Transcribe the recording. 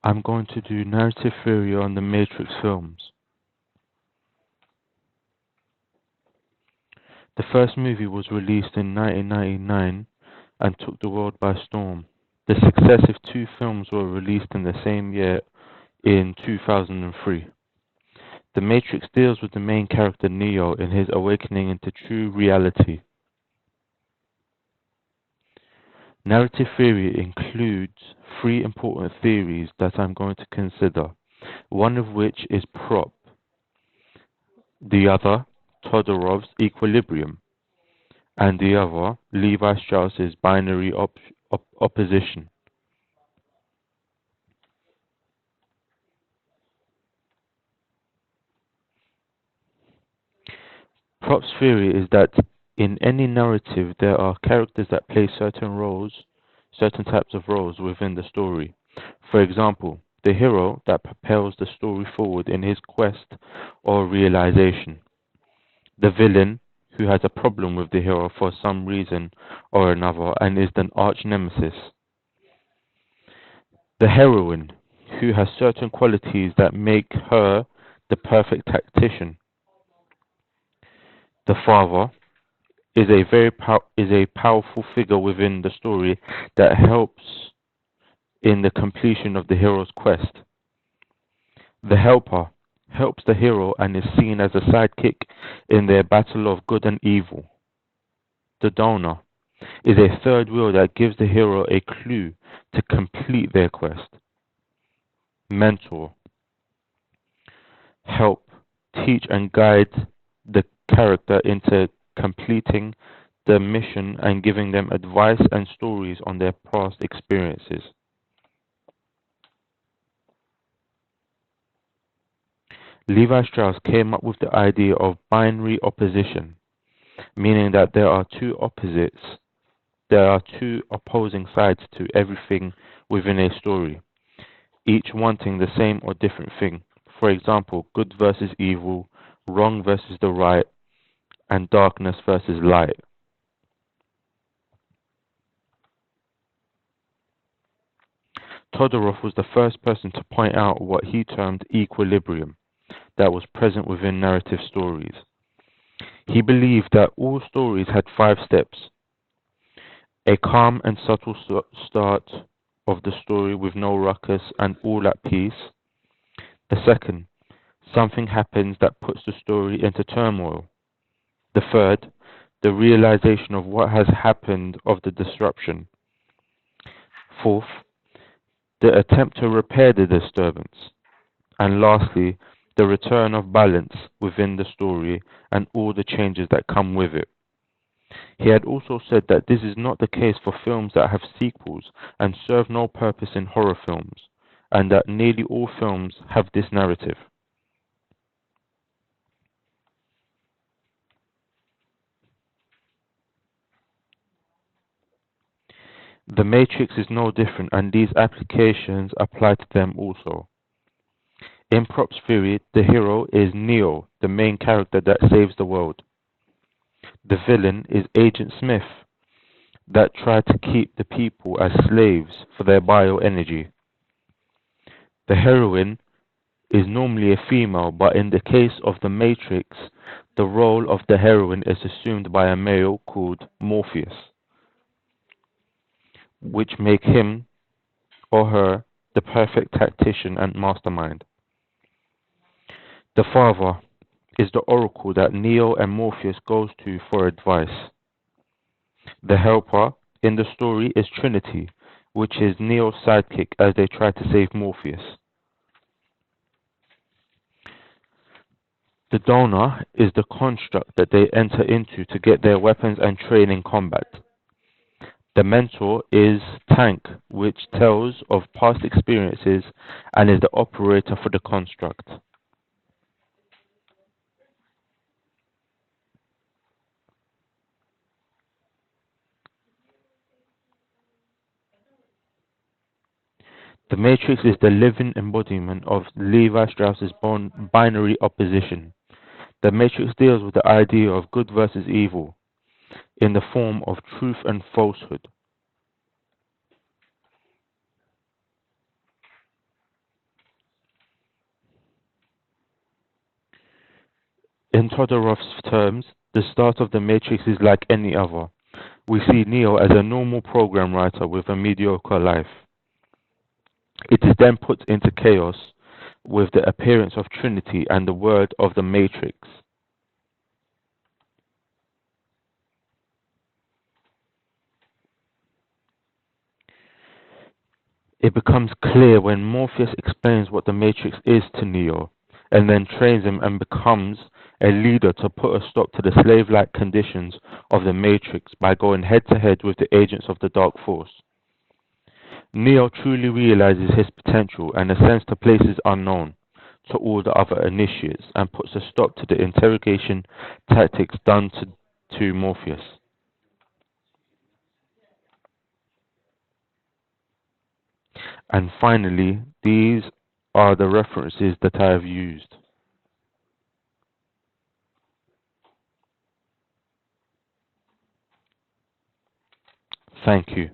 I'm going to do narrative theory on the Matrix films. The first movie was released in 1999 and took the world by storm. The successive two films were released in the same year in 2003. The Matrix deals with the main character Neo in his awakening into true reality. Narrative theory includes three important theories that I'm going to consider, one of which is prop, the other Todorov's equilibrium, and the other Levi Strauss's binary opposition. Prop's theory is that in any narrative there are characters that play certain types of roles within the story. For example, the hero that propels the story forward in his quest or realization. The villain who has a problem with the hero for some reason or another and is an arch nemesis. The heroine who has certain qualities that make her the perfect tactician. The father is a powerful figure within the story that helps in the completion of the hero's quest. The helper helps the hero and is seen as a sidekick in their battle of good and evil. The donor is a third wheel that gives the hero a clue to complete their quest. Mentor help teach and guide the character into completing the mission and giving them advice and stories on their past experiences. Levi Strauss came up with the idea of binary opposition, meaning that there are two opposing sides to everything within a story, each wanting the same or different thing. For example, good versus evil, wrong versus the right, and darkness versus light. Todorov was the first person to point out what he termed equilibrium that was present within narrative stories. He believed that all stories had 5 steps: a calm and subtle start of the story with no ruckus and all at peace. The second, something happens that puts the story into turmoil. The third, the realization of what has happened of the disruption. Fourth, the attempt to repair the disturbance. And lastly, the return of balance within the story and all the changes that come with it. He had also said that this is not the case for films that have sequels and serve no purpose in horror films, and that nearly all films have this narrative. The Matrix is no different, and these applications apply to them also. In Prop's theory, the hero is Neo, the main character that saves the world. The villain is Agent Smith, that try to keep the people as slaves for their bioenergy. The heroine is normally a female, but in the case of the Matrix, the role of the heroine is assumed by a male called Morpheus, which make him or her the perfect tactician and mastermind. The father is the oracle that Neo and Morpheus goes to for advice. The helper in the story is Trinity, which is Neo's sidekick as they try to save Morpheus. The donor is the construct that they enter into to get their weapons and train in combat. The mentor is Tank, which tells of past experiences and is the operator for the construct. The Matrix is the living embodiment of Levi Strauss's binary opposition. The Matrix deals with the idea of good versus evil in the form of truth and falsehood. In Todorov's terms, the start of the Matrix is like any other. We see Neo as a normal program writer with a mediocre life. It is then put into chaos with the appearance of Trinity and the word of the Matrix. It becomes clear when Morpheus explains what the Matrix is to Neo, and then trains him and becomes a leader to put a stop to the slave-like conditions of the Matrix by going head-to-head with the agents of the Dark Force. Neo truly realizes his potential and ascends to places unknown to all the other initiates and puts a stop to the interrogation tactics done to Morpheus. And finally, these are the references that I have used. Thank you.